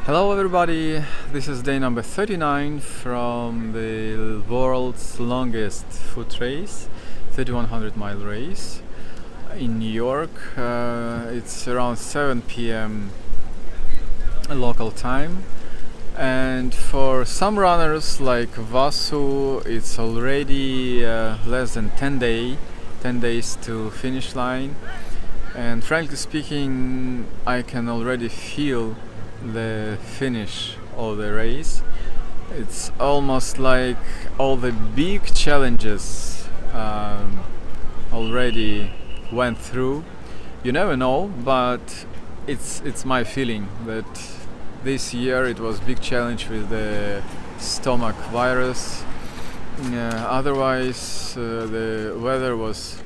Hello everybody, this is day number 39 from the world's longest foot race, 3100 mile race in New York. It's around 7 p.m. local time, and for some runners like Vasu it's already less than 10 days to finish line, and frankly speaking I can already feel the finish of the race. It's almost like all the big challenges already went through. You never know, but it's my feeling that this year it was big challenge with the stomach virus. Otherwise, the weather was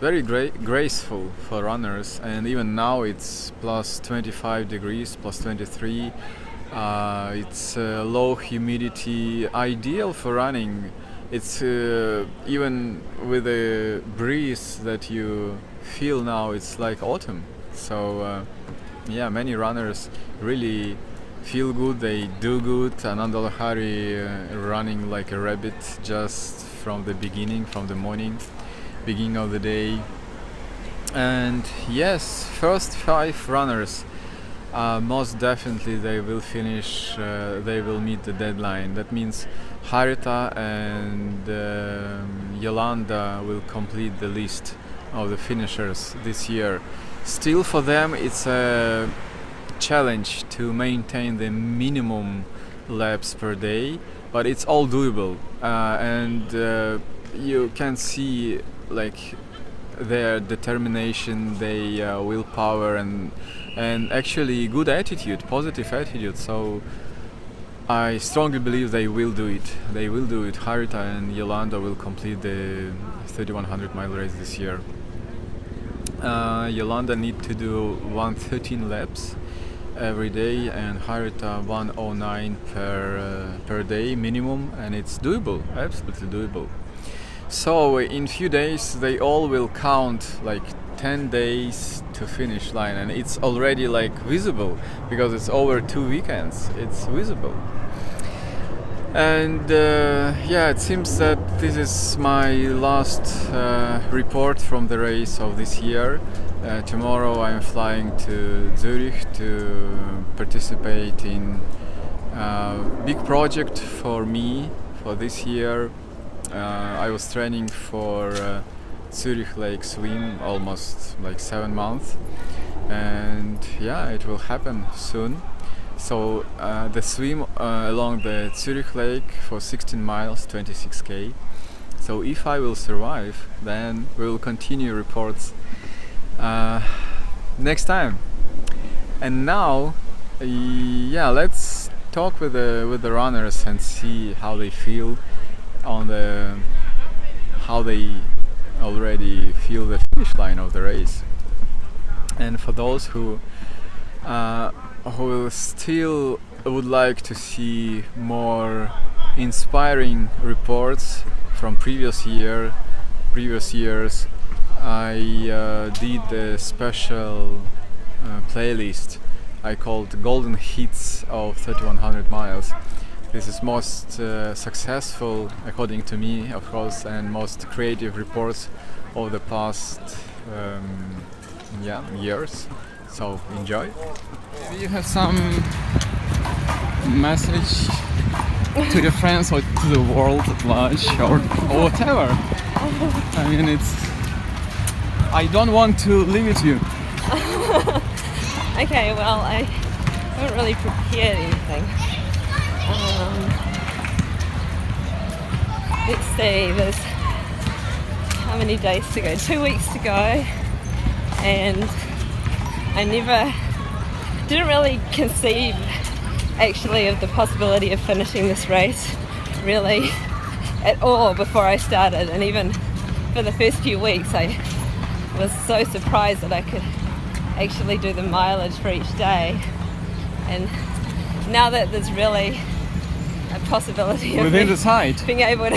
very graceful for runners, and even now it's plus 25 degrees, plus 23. It's low humidity, ideal for running. It's even with the breeze that you feel now, it's like autumn. So many runners really feel good, they do good. Ananda Lahari running like a rabbit just from the beginning, from the beginning of the day. And yes, first 5 runners, most definitely they will finish, they will meet the deadline. That means Harita and Yolanda will complete the list of the finishers this year. Still for them it's a challenge to maintain the minimum laps per day, but it's all doable, and you can see like their determination, their willpower, and actually good attitude, positive attitude. So I strongly believe they will do it. Harita and Yolanda will complete the 3100 mile race this year. Yolanda need to do 113 laps every day, and Harita 109 per day minimum, and it's doable, absolutely doable. So in few days they all will count like 10 days to finish line, and it's already like visible because it's over 2 weekends. It's visible. And it seems that this is my last report from the race of this year. Tomorrow I'm flying to Zurich to participate in a big project for me for this year. I was training for Zurich Lake Swim almost like 7 months, and it will happen soon. So the swim along the Zurich Lake for 16 miles, 26k. So if I will survive, then we will continue reports next time. And now, let's talk with the runners and see how they feel how they already feel the finish line of the race. And for those who still would like to see more inspiring reports from previous years, I did a special playlist I called Golden Hits of 3100 miles. This is most successful, according to me, of course, and most creative reports of the past years. So enjoy. Do you have some message to your friends or to the world at large, or whatever? I mean, I don't want to limit you. Okay, well, I haven't really prepared anything. Let's see, there's how many days to go? 2 weeks to go, and I didn't really conceive actually of the possibility of finishing this race really at all before I started, and even for the first few weeks I was so surprised that I could actually do the mileage for each day. And now that there's really a possibility of within the site being able to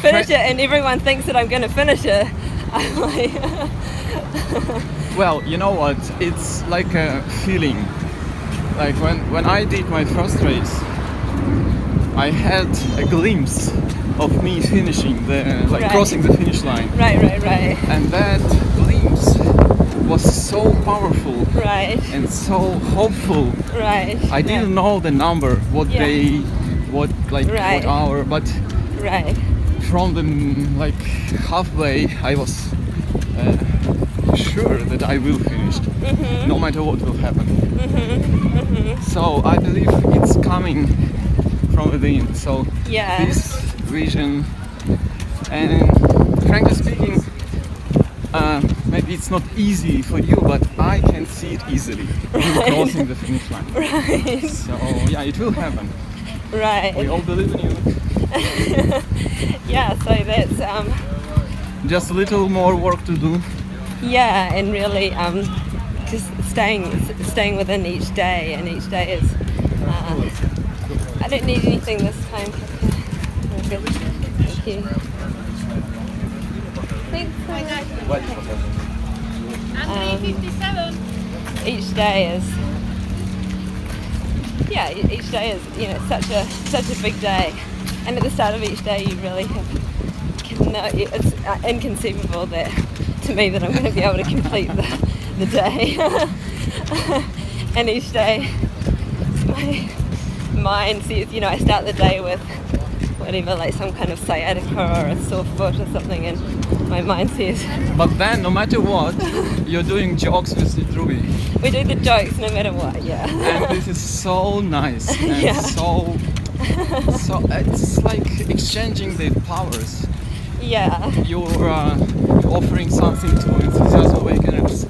finish it, and everyone thinks that I'm going to finish it, I'm like well, you know what, it's like a feeling. like when I did my first race, I had a glimpse of me finishing Right. crossing the finish line, Right. and that glimpse was so powerful Right. and so hopeful. Right. I didn't know the number, what Yeah. day, what Right. hour, but Right. from the halfway, I was sure that I will finish, no matter what will happen. So I believe it's coming from within. So Yeah. this vision, and frankly speaking, maybe it's not easy for you, but I can see it easily crossing the finish line. Right. So yeah, it will happen. Right. We all believe in you. Yeah. So that's Just a little more work to do. yeah, and really just staying within each day, and each day is. I don't need anything this time. Okay. Thank you. $357. Each day is each day is such a big day, and at the start of each day you really it's inconceivable that to me that I'm going to be able to complete the day. And each day my mind says, I start the day with whatever, like some kind of sciatica or a sore foot or something, and my mind says, But then, no matter what, you're doing jokes with Ruby, we do the jokes no matter what. Yeah. and this is so nice and Yeah. so it's like exchanging the powers. Yeah. You're offering something to enthusiasm awakeners,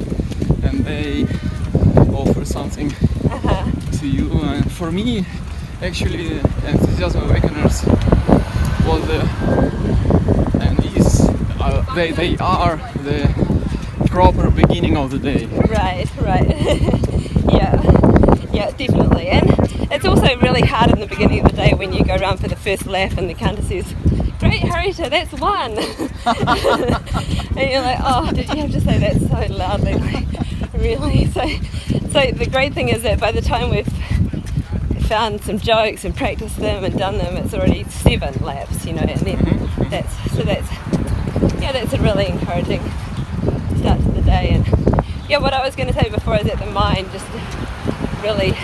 and they offer something to you. And for me, actually, enthusiasm awakeners was and is they are the proper beginning of the day. Right. Yeah, definitely. And it's also really hard in the beginning of the day when you go around for the first lap and the counter says, "Great, Harita, that's one." And you're like, "Oh, did you have to say that so loudly?" Like, really? So the great thing is that by the time we've found some jokes and practiced them and done them, it's already 7 laps, and then that's a really encouraging start to the day. And yeah, what I was going to say before is that the mind just really,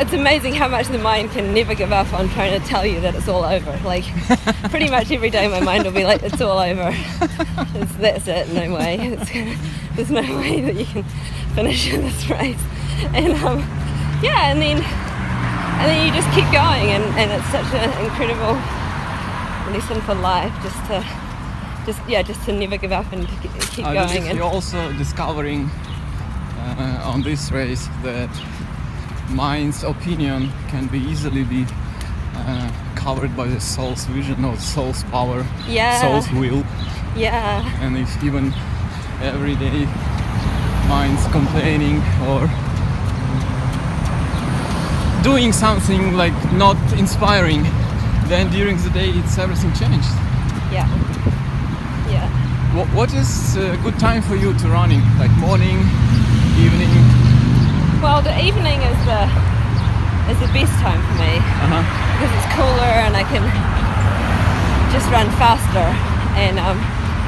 it's amazing how much the mind can never give up on trying to tell you that it's all over. Like pretty much every day my mind will be like, it's all over, that's it, no way, there's no way that you can finish this race. And and then you just keep going, and it's such an incredible lesson for life, just to never give up and to keep I going. believe And you're also discovering on this race that mind's opinion can easily be covered by the soul's vision or soul's power, Yeah. soul's will. yeah, And if even every day mind's complaining or doing something like not inspiring, then during the day it's everything changed. yeah. What is a good time for you to running? Like morning, evening? Well, the evening is the best time for me because it's cooler and I can just run faster. And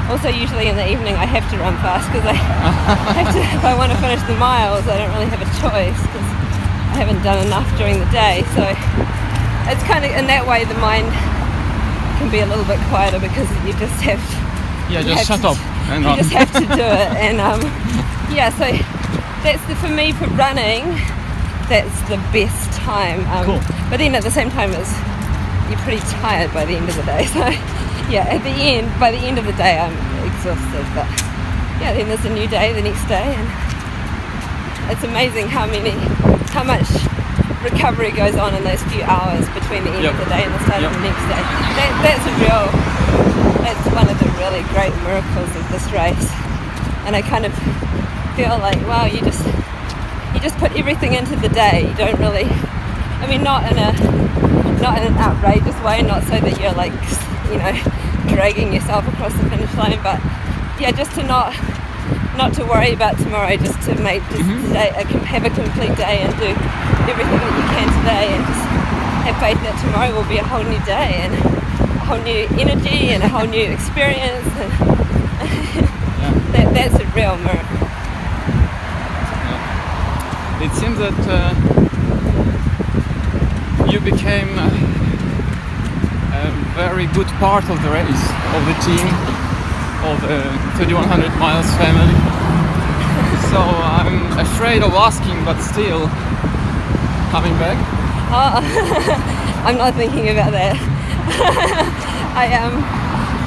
also usually in the evening I have to run fast because I have to, if I want to finish the miles, I don't really have a choice because I haven't done enough during the day. So it's kind of, in that way the mind can be a little bit quieter because you just have Just shut up and you run. just have to do it. And so that's for me for running, that's the best time. Cool. But then at the same time you're pretty tired by the end of the day. So yeah, by the end of the day I'm exhausted. But yeah, then there's a new day the next day, and it's amazing how much recovery goes on in those few hours between the end of the day and the start of the next day. That's one of the really great miracles of this race. And I kind of feel like, wow, you just put everything into the day. You don't really, not in an outrageous way, not so that you're like, dragging yourself across the finish line, but yeah, just to not not to worry about tomorrow, just to make today have a complete day and do everything that you can today, and just have faith that tomorrow will be a whole new day and a whole new energy and a whole new experience. And that's a real miracle. It seems that you became a very good part of the race, of the team, of the 3100 miles family. So I'm afraid of asking, but still, coming back? Oh, I'm not thinking about that. I am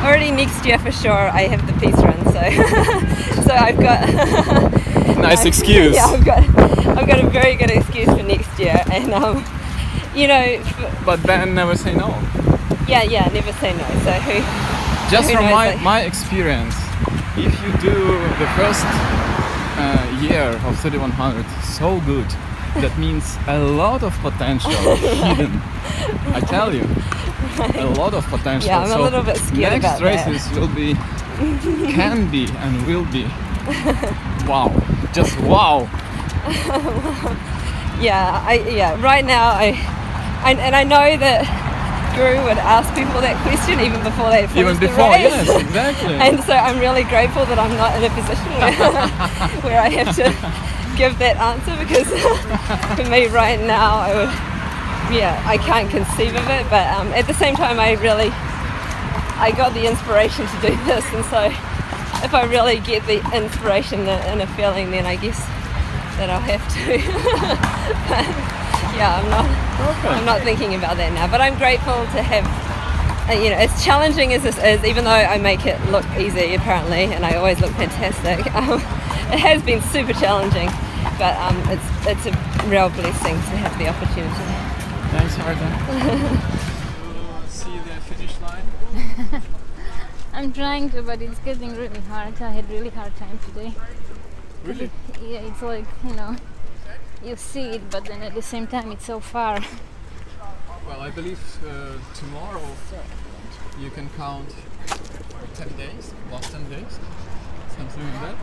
already next year for sure. I have the peace run, so I've got nice excuse. Yeah, I've got a very good excuse for next year, and But then never say no. Yeah, never say no. So just who from knows, my experience, if you do the first year of 3100 so good, that means a lot of potential hidden. I tell you, a lot of potential. Yeah, I'm a little bit scared about that. Next races will be, can be, and will be. Wow, just wow. Right now I know that Guru would ask people that question even before they finish the race. Yes, exactly. And so I'm really grateful that I'm not in a position where I have to give that answer, because for me right now I can't conceive of it, but at the same time I got the inspiration to do this, and so if I really get the inspiration and a feeling, then I guess that I'll have to. But yeah, I'm not thinking about that now, but I'm grateful to have, as challenging as this is, even though I make it look easy apparently, and I always look fantastic, it has been super challenging, but it's a real blessing to have the opportunity. Thanks, Harita. See the finish line? I'm trying to, but it's getting really hard. I had really hard time today. Really? Yeah, it's like, you see it, but then at the same time it's so far. Well, I believe tomorrow you can count 10 days, last 10 days, something like that.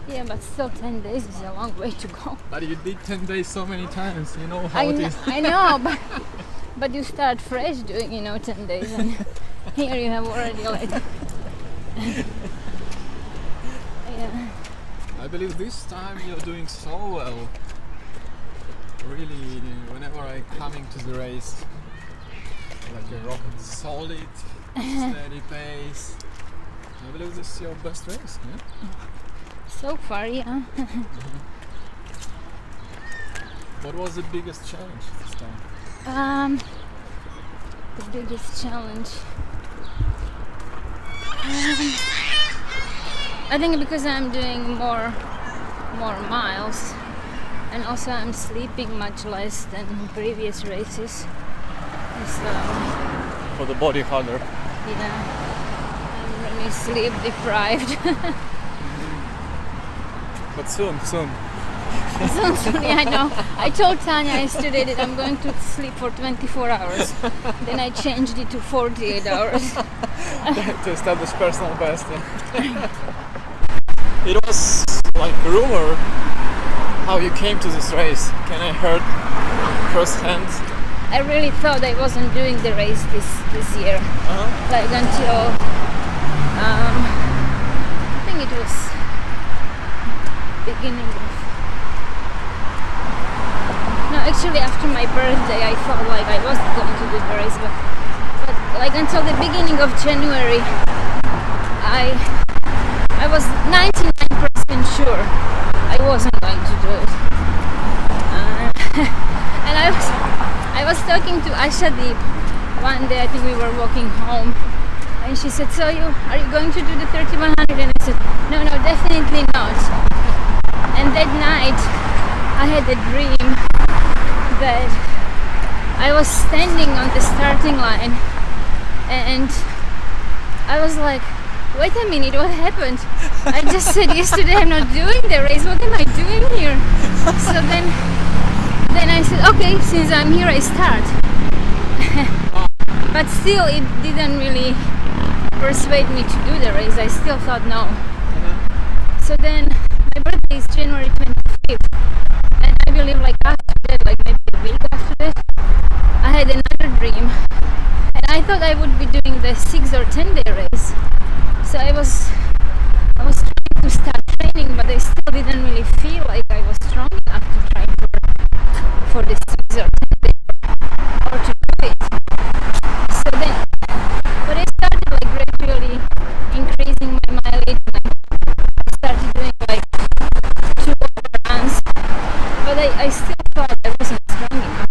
Yeah, but still 10 days is a long way to go. But you did 10 days so many times, you know how it is. I know, but you start fresh doing, 10 days, and here you have already like... yeah. I believe this time you're doing so well. Really, whenever I come into the race, like a rocket solid, steady pace. I believe this is your best race, yeah? So far, yeah. What was the biggest challenge this time? The biggest challenge. I think because I'm doing more miles, and also I'm sleeping much less than in previous races. So, for the body harder. Yeah, I'm really sleep deprived. But soon. Soon, yeah, I know. I told Tanya yesterday that I'm going to sleep for 24 hours. Then I changed it to 48 hours. To establish personal best. Yeah. It was like rumor how you came to this race. Can I heard firsthand? I really thought I wasn't doing the race this year. Like until I think it was beginning of... No, actually after my birthday I thought like I was going to do the race, but like until the beginning of January I was 99% sure I wasn't going to do it. And I was talking to Ashadeep one day. I think we were walking home, and she said, "So are you going to do the 3100?" And I said, "No, definitely not." And that night I had a dream that I was standing on the starting line, and I was like, wait a minute, what happened? I just said yesterday I'm not doing the race, what am I doing here? So then I said, okay, since I'm here I start. But still it didn't really persuade me to do the race. I still thought no. So then my birthday is January 25th, and I believe like after that, like maybe a week after that, I had another dream, and I thought I would be doing the 6 or 10 day race. So I was trying to start training, but I still didn't really feel like I was strong enough to try for the 6 or 10 day or to do it. So then, but I started like gradually increasing my mileage, and I started doing like 2 runs, but I still thought I wasn't strong enough.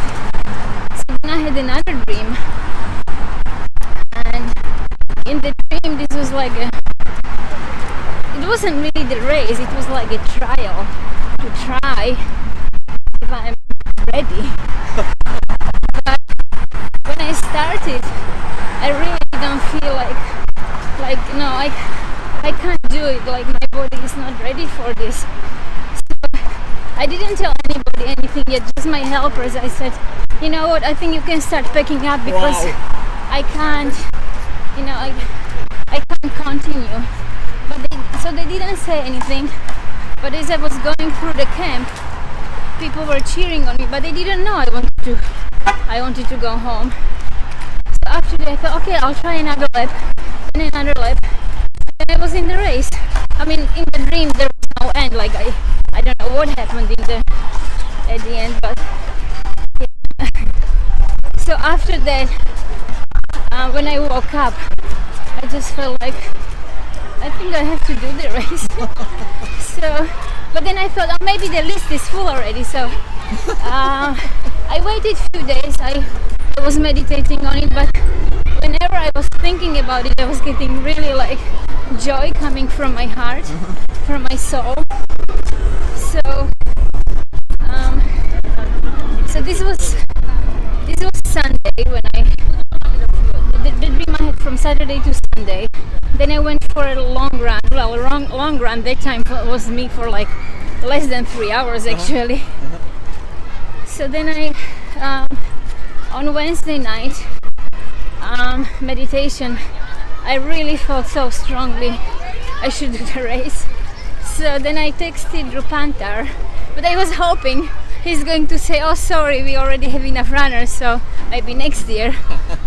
So then I had another dream, and in the dream this was like it wasn't really the race, it was like a trial to try if I'm ready. But when I started, I really don't feel like no, I can't do it, like my body is not ready for this. So I didn't tell anybody anything yet, just my helpers. I said, you know what, I think you can start packing up because I can't, you know, I can't continue. But so they didn't say anything. But as I was going through the camp, people were cheering on me, but they didn't know I wanted to go home. So after that I thought, okay, I'll try another lap, and another lap, and I was in the race. I mean, in the dream there was no end, like I don't know what happened at the end, but yeah. So after that, when I woke up, I just felt like I think I have to do the race. So, but then I thought, oh, maybe the list is full already. So I waited a few days. I was meditating on it, but whenever I was thinking about it, I was getting really like joy coming from my heart, from my soul. So, so this was Sunday when the dream I had from Saturday to Sunday. Then I went for a long run. Well, long run that time was me for like less than 3 hours actually. So then I on Wednesday night meditation, I really felt so strongly I should do the race. So then I texted Rupantar, but I was hoping he's going to say, oh sorry, we already have enough runners, so maybe next year.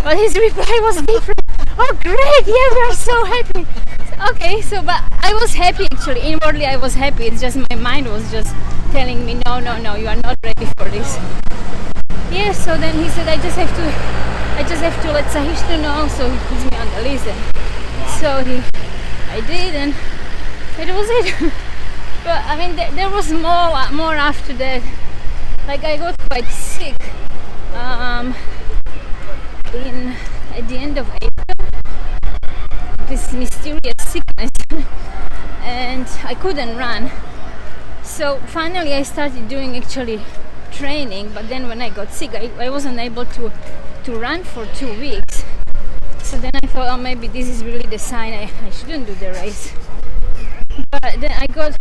But his reply was different. Oh great, yeah, we are so happy. Okay, so but I was happy actually, inwardly I was happy, it's just my mind was just telling me no, you are not ready for this. Yeah, so then he said I just have to let Sahishnu know, so he puts me on the list. And so I did, and it was it. But I mean there was more after that. Like I got quite sick at the end of April, this mysterious sickness, and I couldn't run. So finally I started doing actually training, but then when I got sick I wasn't able to run for 2 weeks. So then I thought, oh, maybe this is really the sign I shouldn't do the race. But then I got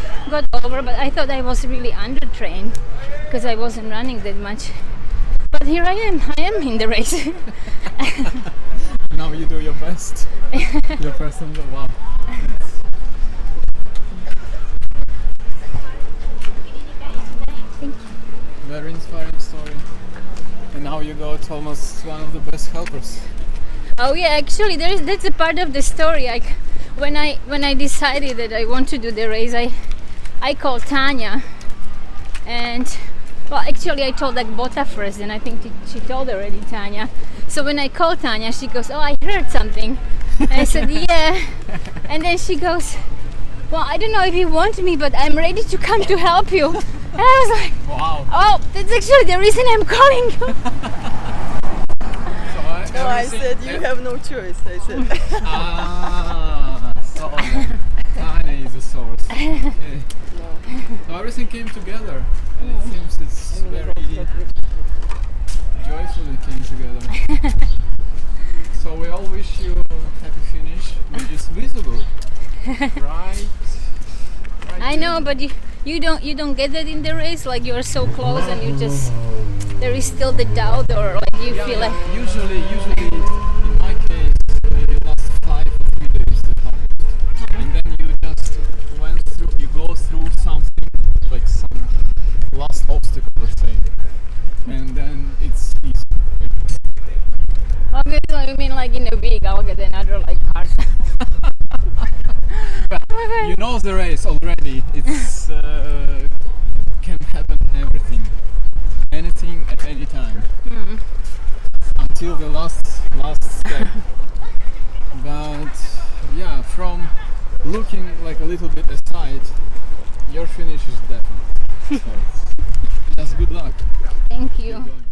over, but I thought I was really undertrained because I wasn't running that much. But here I am in the race. Now you do your best. Your personal, wow. Thank you. Very inspiring story. And now you got almost one of the best helpers. Oh yeah, actually that's a part of the story. Like when I decided that I want to do the race, I called Tanya, and well, actually I told like Bota first, and I think she told already Tanya. So when I called Tanya, she goes, oh, I heard something. And I said, yeah. And then she goes, well, I don't know if you want me, but I'm ready to come to help you. And I was like, wow. Oh, that's actually the reason I'm calling you. No, I said you have no choice. I said. So Tanya is the source. Yeah. So everything came together, and it seems it's very joyfully came together. So we all wish you a happy finish, which is visible, right? I know, but you don't get that in the race. Like you're so close, and you just there is still the doubt, or like you feel like. Usually, in my case, it lasts 5 or 3 days to come, and then you just went through. You go lost the race already. It's can happen everything, anything at any time, until the last step. But yeah, from looking like a little bit aside, your finish is definite. So it's just good luck. Thank you. Keep going.